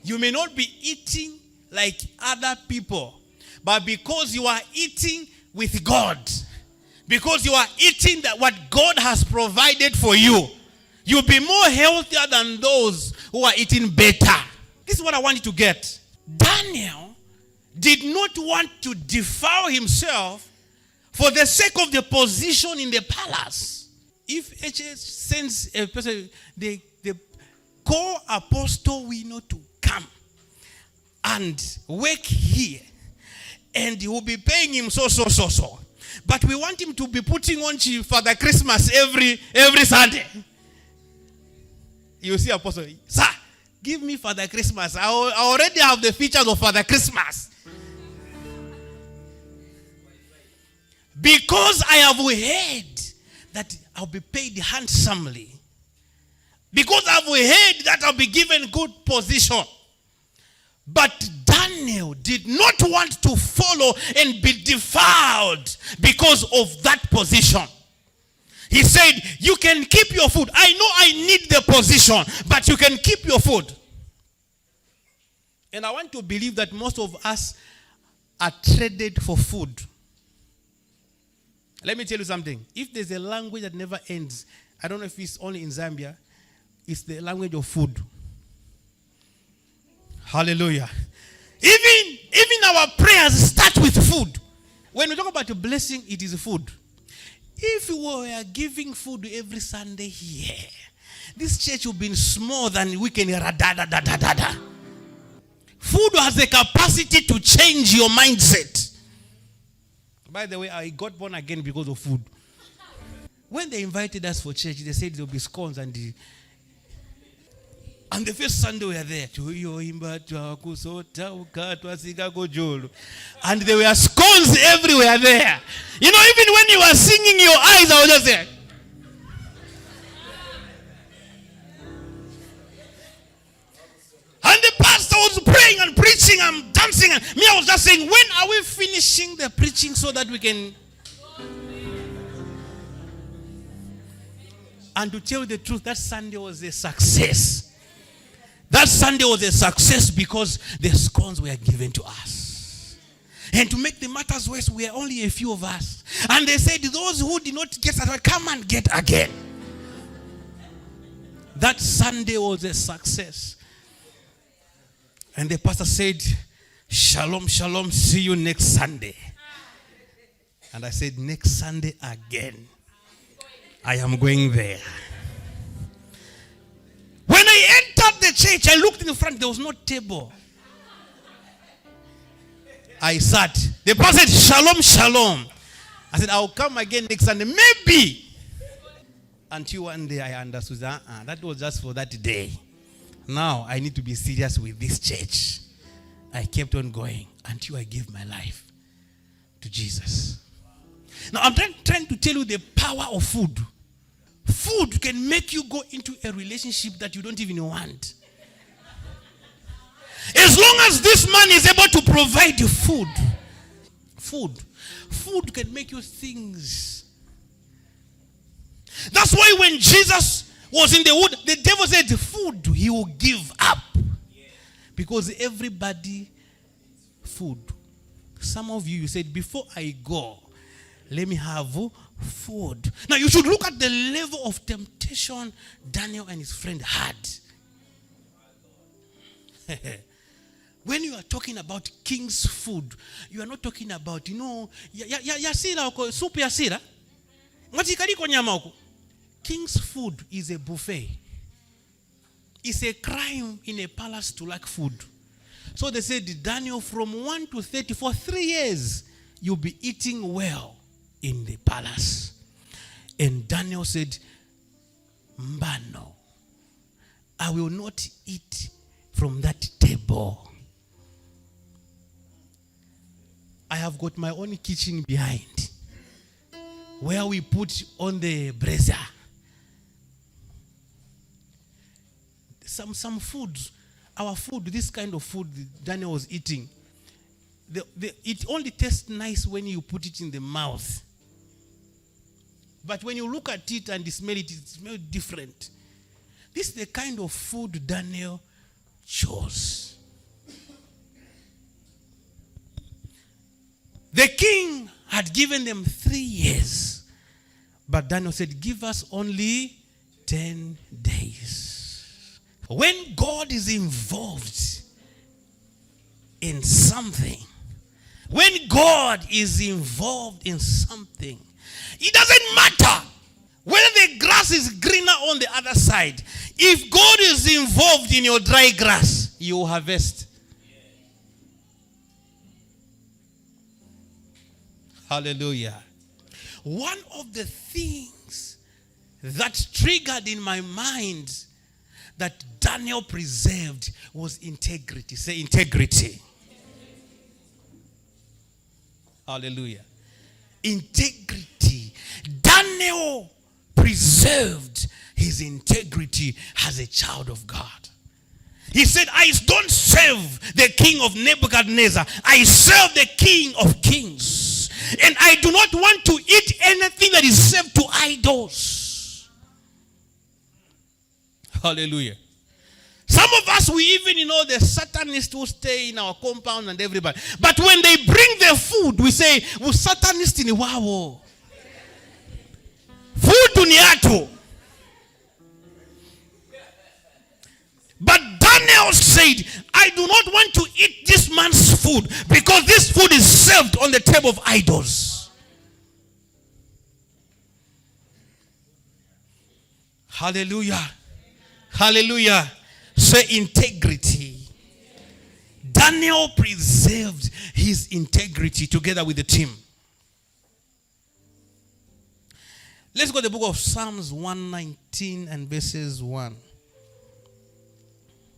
You may not be eating like other people, but because you are eating with God, because you are eating that what God has provided for you, you'll be more healthier than those who are eating better. This is what I want you to get. Daniel did not want to defile himself for the sake of the position in the palace. If HS sends a person, the core apostle we know to come and work here, and he will be paying him so. But we want him to be putting on Father Christmas every Sunday. You see, apostle, sir, give me Father Christmas. I already have the features of Father Christmas. Because I have heard that I'll be paid handsomely. Because I've heard that I'll be given good position. But Daniel did not want to follow and be defiled because of that position. He said, you can keep your food. I know I need the position, but you can keep your food. And I want to believe that most of us are traded for food. Let me tell you something. If there's a language that never ends, I don't know if it's only in Zambia, it's the language of food. Hallelujah. Even our prayers start with food. When we talk about a blessing, it is food. If we were giving food every Sunday here, this church would be small than we can. Food has the capacity to change your mindset. By the way, I got born again because of food. When they invited us for church, they said there will be scones and the first Sunday we were there. And there were scones everywhere there. You know, even when you were singing, your eyes are just there. And the pastor was praying and preaching and dancing. And me, I was just saying, when are we finishing the preaching so that we can... And to tell you the truth, that Sunday was a success. That Sunday was a success because the scones were given to us. And to make the matters worse, we are only a few of us. And they said, those who did not get that, come and get again. That Sunday was a success. And the pastor said, shalom, shalom, see you next Sunday. And I said, next Sunday again. I am going there. When I entered the church, I looked in the front, there was no table. I sat. The pastor said, shalom, shalom. I said, I'll come again next Sunday. Maybe. Until one day I understood that was just for that day. Now I need to be serious with this church. I kept on going until I gave my life to Jesus. Now I'm trying to tell you the power of food. Food can make you go into a relationship that you don't even want. As long as this man is able to provide you food. Food can make you things. That's why when Jesus was in the wood, the devil said food he will give up. Because everybody food. Some of you said, before I go, let me have food. Now you should look at the level of temptation Daniel and his friend had. When you are talking about king's food, you are not talking about, yasira soup yasira. King's food is a buffet. It's a crime in a palace to lack food. So they said, Daniel, from 1 to 30, for 3 years, you'll be eating well in the palace. And Daniel said, Mbano, I will not eat from that table. I have got my own kitchen behind, where we put on the brazier. Some food, our food, this kind of food Daniel was eating, it only tastes nice when you put it in the mouth. But when you look at it and smell it, it smells different. This is the kind of food Daniel chose. The king had given them 3 years. But Daniel said, give us only 10 days. When God is involved in something, when God is involved in something, it doesn't matter whether the grass is greener on the other side. If God is involved in your dry grass, you will harvest. Hallelujah. One of the things that triggered in my mind that Daniel preserved was integrity. Say integrity. Hallelujah. Integrity. Daniel preserved his integrity as a child of God. He said, I don't serve the king of Nebuchadnezzar. I serve the king of kings. And I do not want to eat anything that is served to idols. Hallelujah. Some of us, we even the Satanists who stay in our compound and everybody. But when they bring their food, we say, well, Satanist in wow. Food ni atu. But Daniel said, I do not want to eat this man's food because this food is served on the table of idols. Hallelujah. Hallelujah. Say integrity. Daniel preserved his integrity together with the team. Let's go to the book of Psalms 119 and verses 1.